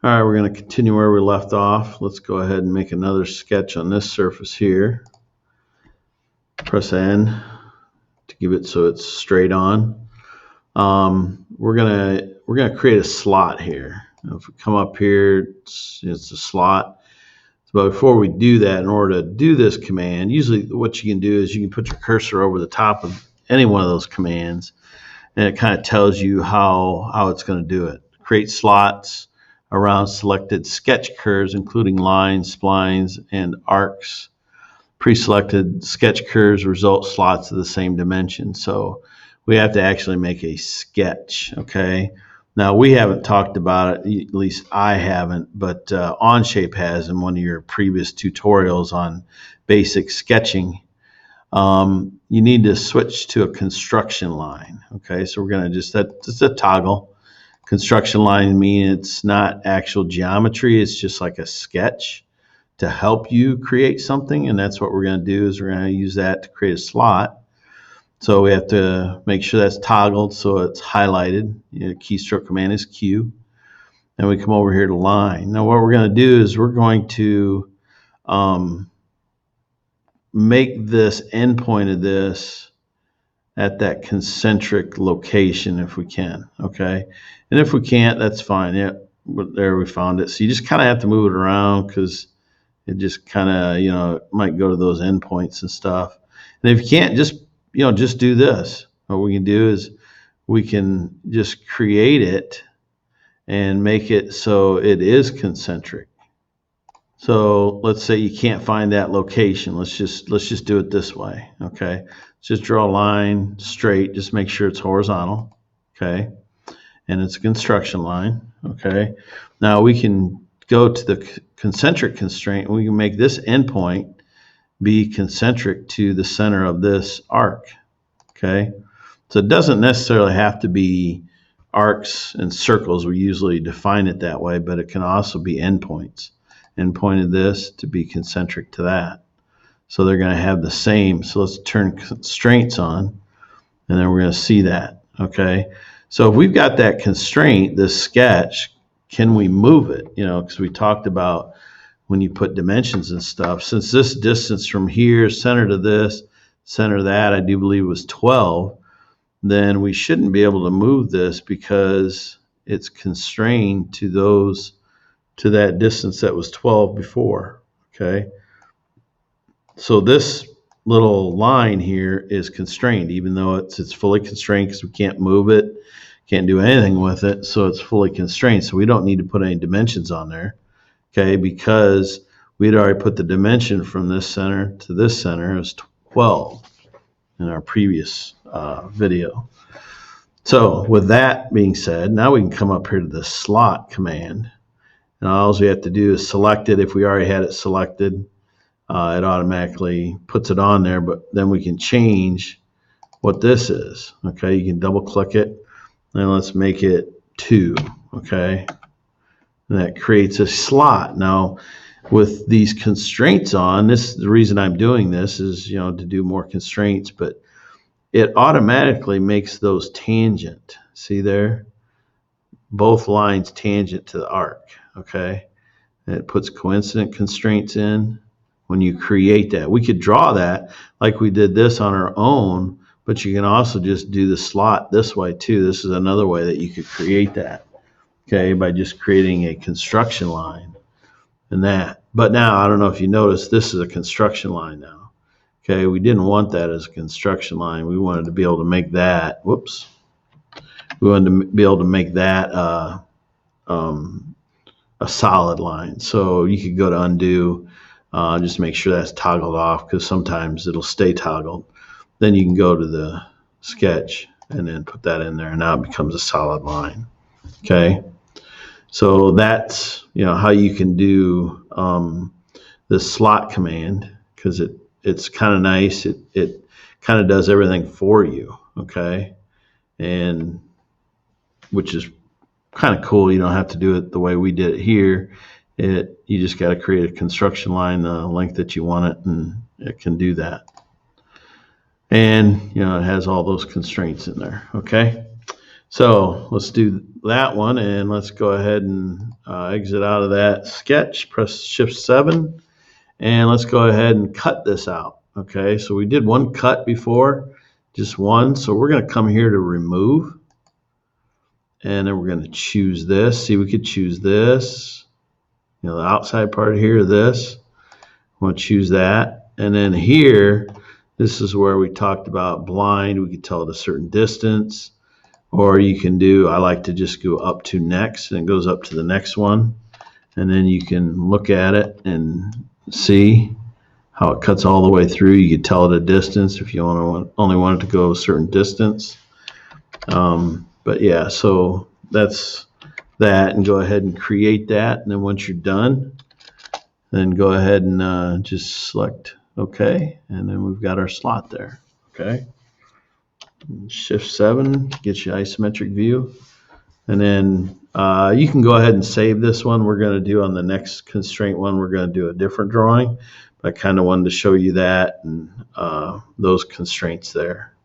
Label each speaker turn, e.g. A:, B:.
A: All right, we're going to continue where we left off. Let's go ahead and make another sketch on this surface here. Press N to give it so it's straight on. We're gonna create a slot here. If we come up here, it's a slot. But before we do that, in order to do this command, usually what you can do is you can put your cursor over the top of any one of those commands, and it kind of tells you how it's going to do it. Create slots around selected sketch curves, including lines, splines, and arcs. Pre-selected sketch curves result slots of the same dimension. So we have to actually make a sketch, okay? Now, we haven't talked about it, at least I haven't, but Onshape has in one of your previous tutorials on basic sketching. You need to switch to a construction line, okay? So we're going to just a toggle. Construction line means it's not actual geometry, it's just like a sketch to help you create something, and that's what we're going to do is we're going to use that to create a slot. So we have to make sure that's toggled so it's highlighted. Keystroke command is Q. And we come over here to line. Now what we're going to do is we're going to make this endpoint of this at that concentric location if we can, okay? And if we can't, that's fine. Yeah, there we found it. So you just kind of have to move it around because it just kind of, it might go to those endpoints and stuff. And if you can't, just do this. What we can do is we can just create it and make it so it is concentric. So let's say you can't find that location. Let's just do it this way, okay? Just draw a line straight. Just make sure it's horizontal, okay? And it's a construction line, okay? Now we can go to the concentric constraint. We can make this endpoint be concentric to the center of this arc, okay? So it doesn't necessarily have to be arcs and circles. We usually define it that way, but it can also be endpoints. Endpoint of this to be concentric to that. So they're going to have the same. So let's turn constraints on, and then we're going to see that, okay? So if we've got that constraint, this sketch, can we move it? Because we talked about when you put dimensions and stuff, since this distance from here, center to this, center to that, I do believe was 12, then we shouldn't be able to move this because it's constrained to that distance that was 12 before, okay? So this little line here is constrained, even though it's fully constrained because we can't move it, can't do anything with it, so it's fully constrained. So we don't need to put any dimensions on there, okay, because we had already put the dimension from this center to this center as 12 in our previous video. So with that being said, now we can come up here to the slot command. And all we have to do is select it. If we already had it selected, it automatically puts it on there, but then we can change what this is, okay? You can double click it, and let's make it 2, okay? And that creates a slot. Now, with these constraints on, the reason I'm doing this is, to do more constraints, but it automatically makes those tangent. See there? Both lines tangent to the arc, okay? And it puts coincident constraints in when you create that. We could draw that like we did this on our own, but you can also just do the slot this way too. This is another way that you could create that, okay, by just creating a construction line and that. But now, I don't know if you noticed, this is a construction line now, okay? We didn't want that as a construction line. We wanted to be able to make that, whoops. We wanted to be able to make that a solid line. So you could go to undo, just make sure that's toggled off because sometimes it'll stay toggled. Then you can go to the sketch and then put that in there, and now it becomes a solid line, okay? So that's how you can do the slot command, because it's kind of nice. It kind of does everything for you, okay? And which is kind of cool. You don't have to do it the way we did it here. You just got to create a construction line the length that you want it, and it can do that. And it has all those constraints in there, okay? So let's do that one, and let's go ahead and exit out of that sketch, press Shift 7, and let's go ahead and cut this out. Okay, so we did one cut before, just one. So we're going to come here to remove, and then we're going to choose this. See, we could choose this, the outside part here, this. I'm going to choose that. And then here, this is where we talked about blind. We could tell it a certain distance. Or you can do, I like to just go up to next, and it goes up to the next one. And then you can look at it and see how it cuts all the way through. You can tell it a distance if you only want it to go a certain distance. But yeah, so that's that, and go ahead and create that. And then once you're done, then go ahead and just select OK. And then we've got our slot there. Okay. Shift 7 gets you isometric view. And then you can go ahead and save this one. We're going to do on the next constraint one, we're going to do a different drawing. But I kind of wanted to show you that and those constraints there.